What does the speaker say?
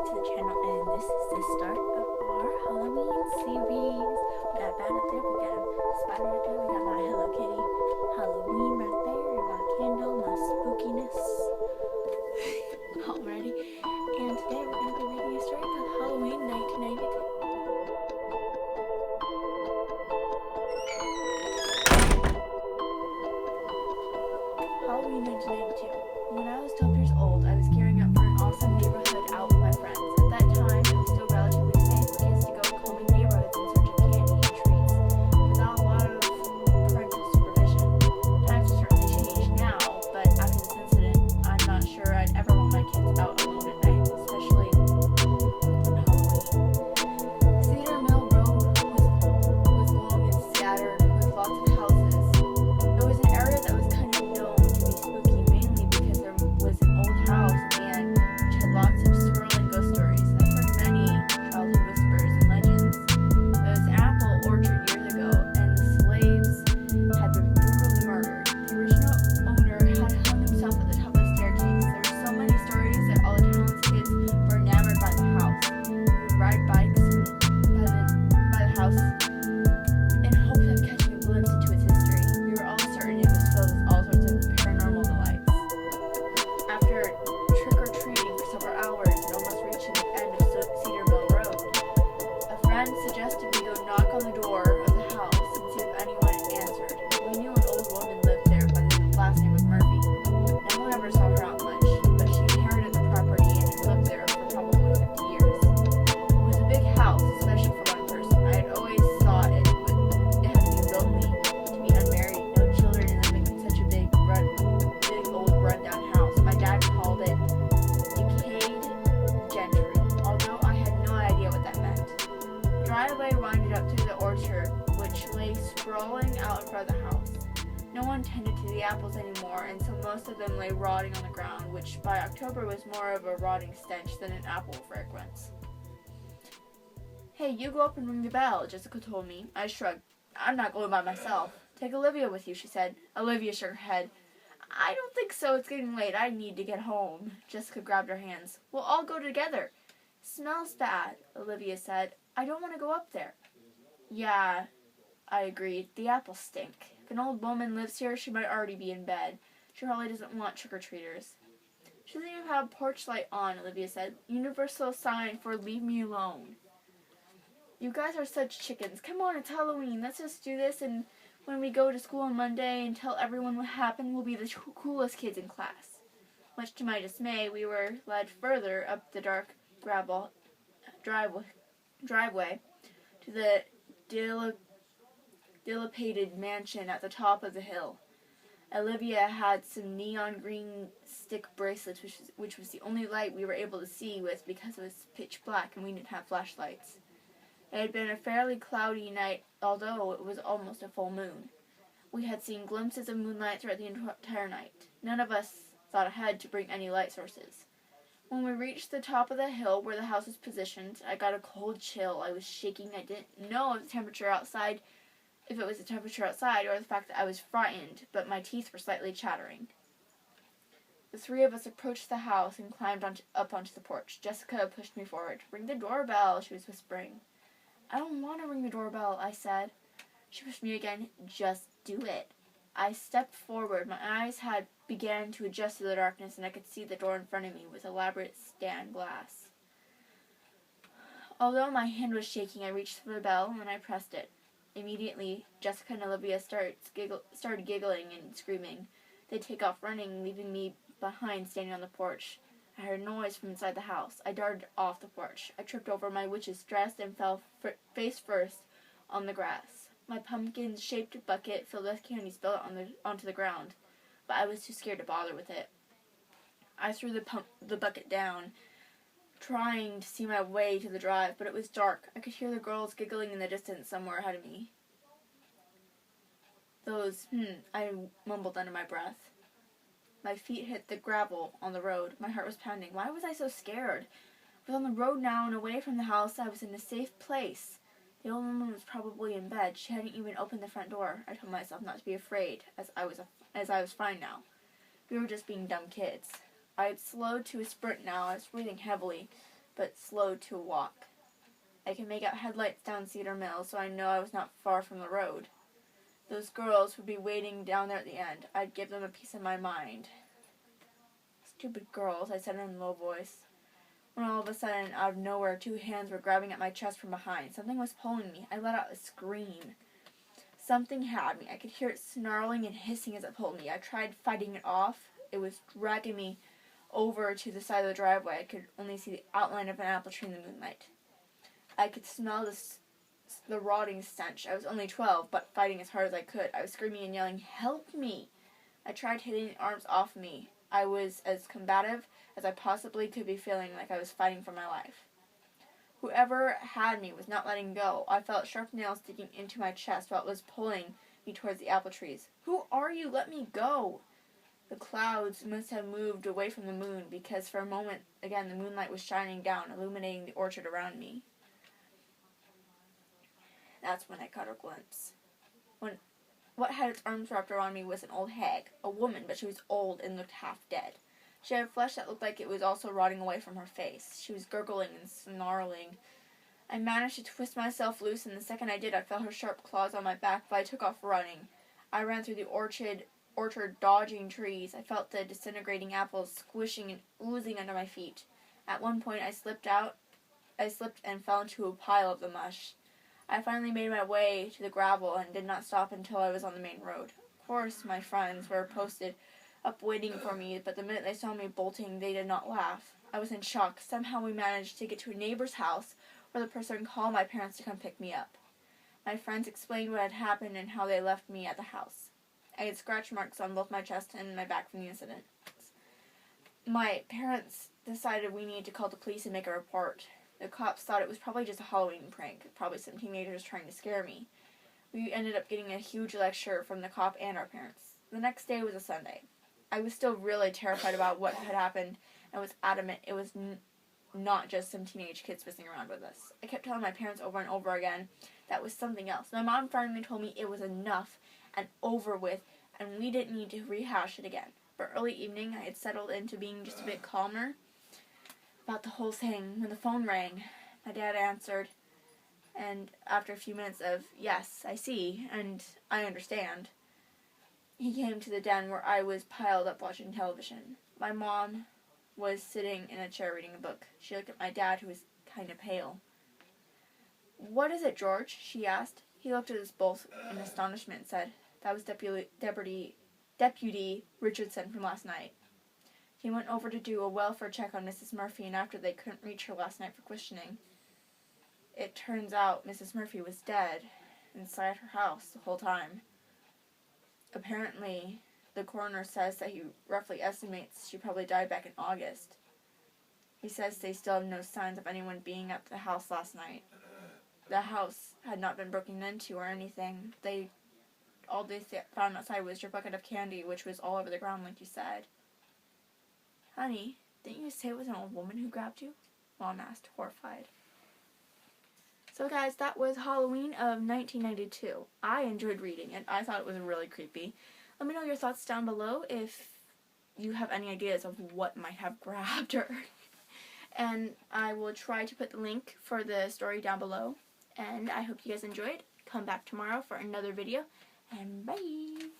back to the channel, and this is the start of our Halloween series. We got a bat up there, we got a spider up there, we got my Hello Kitty Halloween right there, and my candle, my spookiness. All ready? And today we're going to be reading a story called Halloween 1992. Halloween 1992. When I was 12 years old, I was gearing up for an awesome neighborhood out with my friends. At that time, it was still relatively safe for kids to go combing neighborhoods in search of candy and treats, without a lot of parental supervision. Times have certainly changed now, but after this incident, I'm not sure I'd ever want my kids out alone at night, especially on Halloween. Cedar Mill Road was long and scattered, with lots of houses. It was an area that was kind of known to be spooky, mainly because there was an old house and which had lots of swirling ghost stories. I've heard many childhood whispers and legends. There was an apple orchard years ago, and the slaves had been brutally murdered. The original owner had hung himself at the top of the staircase. There were so many stories that all the town's kids were enamored by the house. We would ride bikes by the house in hopes of catching a glimpse into its history. We were all certain it was filled with all sorts of paranormal delights. After trick-or-treating for several hours and almost reaching the end of Cedar Mill Road, a friend suggested we go knock on the door of the house and see if anyone answered. We knew an old woman lived there by the last name of Murphy. No one ever saw her out much, but she inherited the property and had lived there for probably 50 years. It was a big house, especially for one person. I had always thought it had to be lonely to be unmarried, no children, and living in such a big old rundown house. My dad called it decayed gentry, although I had no idea what that meant. The driveway winded up through the orchard, which lay sprawling out in front of the house. No one tended to the apples anymore, and so most of them lay rotting on the ground, which by October was more of a rotting stench than an apple fragrance. "Hey, you go up and ring the bell," Jessica told me. I shrugged. "I'm not going by myself." "Take Olivia with you," she said. Olivia shook her head. "I don't think so. It's getting late. I need to get home." Jessica grabbed her hands. "We'll all go together." "Smells bad," Olivia said. "I don't want to go up there." "Yeah," I agreed. "The apples stink. If an old woman lives here, she might already be in bed. She probably doesn't want trick-or-treaters." "She doesn't even have a porch light on," Olivia said. "Universal sign for leave me alone." "You guys are such chickens. Come on, it's Halloween. Let's just do this, and when we go to school on Monday and tell everyone what happened, we'll be the coolest kids in class." Much to my dismay, we were led further up the dark gravel driveway to the dilapidated mansion at the top of the hill. Olivia had some neon green stick bracelets, which was the only light we were able to see with because it was pitch black and we didn't have flashlights. It had been a fairly cloudy night, although it was almost a full moon. We had seen glimpses of moonlight throughout the entire night. None of us thought ahead to bring any light sources. When we reached the top of the hill where the house was positioned, I got a cold chill. I was shaking. I didn't know if it was the temperature outside or the fact that I was frightened, but my teeth were slightly chattering. The three of us approached the house and climbed up onto the porch. Jessica pushed me forward. "Ring the doorbell," she was whispering. "I don't want to ring the doorbell," I said. She pushed me again. "Just do it." I stepped forward. My eyes had began to adjust to the darkness, and I could see the door in front of me with elaborate stained glass. Although my hand was shaking, I reached for the bell and I pressed it. Immediately, Jessica and Olivia started giggling and screaming. They take off running, leaving me behind standing on the porch. I heard a noise from inside the house. I darted off the porch. I tripped over my witch's dress and fell face first on the grass. My pumpkin-shaped bucket filled with candy spilled onto the ground, but I was too scared to bother with it. I threw the bucket down, trying to see my way to the drive, but it was dark. I could hear the girls giggling in the distance somewhere ahead of me. I mumbled under my breath. My feet hit the gravel on the road. My heart was pounding. Why was I so scared? I was on the road now and away from the house. I was in a safe place. The old woman was probably in bed. She hadn't even opened the front door. I told myself not to be afraid, as I was fine now. We were just being dumb kids. I had slowed to a sprint now. I was breathing heavily. but slowed to a walk. I could make out headlights down Cedar Mill, so I know I was not far from the road. Those girls would be waiting down there at the end. I'd give them a piece of my mind. Stupid girls, I said in a low voice. When all of a sudden, out of nowhere, 2 hands were grabbing at my chest from behind. Something was pulling me. I let out a scream. Something had me. I could hear it snarling and hissing as it pulled me. I tried fighting it off. It was dragging me over to the side of the driveway. I could only see the outline of an apple tree in the moonlight. I could smell the rotting stench. I was only 12, but fighting as hard as I could. I was screaming and yelling, "Help me!" I tried hitting the arms off me. I was as combative as I possibly could be, feeling like I was fighting for my life. Whoever had me was not letting go. I felt sharp nails sticking into my chest while it was pulling me towards the apple trees. "Who are you? Let me go!" The clouds must have moved away from the moon, because for a moment, again, the moonlight was shining down, illuminating the orchard around me. That's when I caught a glimpse. What had its arms wrapped around me was an old hag, a woman, but she was old and looked half dead. She had flesh that looked like it was also rotting away from her face. She was gurgling and snarling. I managed to twist myself loose, and the second I did, I felt her sharp claws on my back, but I took off running. I ran through the orchard, dodging trees. I felt the disintegrating apples squishing and oozing under my feet. At one point, I slipped and fell into a pile of the mush. I finally made my way to the gravel and did not stop until I was on the main road. Of course, my friends were posted up waiting for me, but the minute they saw me bolting, they did not laugh. I was in shock. Somehow we managed to get to a neighbor's house where the person called my parents to come pick me up. My friends explained what had happened and how they left me at the house. I had scratch marks on both my chest and my back from the incident. My parents decided we needed to call the police and make a report. The cops thought it was probably just a Halloween prank, probably some teenagers trying to scare me. We ended up getting a huge lecture from the cop and our parents. The next day was a Sunday. I was still really terrified about what had happened and was adamant it was not just some teenage kids messing around with us. I kept telling my parents over and over again that was something else. My mom finally told me it was enough and over with, and we didn't need to rehash it again. But early evening, I had settled into being just a bit calmer about the whole thing when the phone rang. My dad answered, and after a few minutes of, "Yes, I see, and I understand," he came to the den where I was piled up watching television. My mom was sitting in a chair reading a book. She looked at my dad, who was kind of pale. "What is it, George?" she asked. He looked at us both in astonishment and said, "That was Deputy Richardson from last night. He went over to do a welfare check on Mrs. Murphy, and after they couldn't reach her last night for questioning, it turns out Mrs. Murphy was dead inside her house the whole time. Apparently, the coroner says that he roughly estimates she probably died back in August. He says they still have no signs of anyone being at the house last night. The house had not been broken into or anything. All they found outside was your bucket of candy, which was all over the ground like you said." "Honey, didn't you say it was an old woman who grabbed you?" Mom asked, horrified. So guys, that was Halloween of 1992. I enjoyed reading it. I thought it was really creepy. Let me know your thoughts down below if you have any ideas of what might have grabbed her. And I will try to put the link for the story down below. And I hope you guys enjoyed. Come back tomorrow for another video. And bye!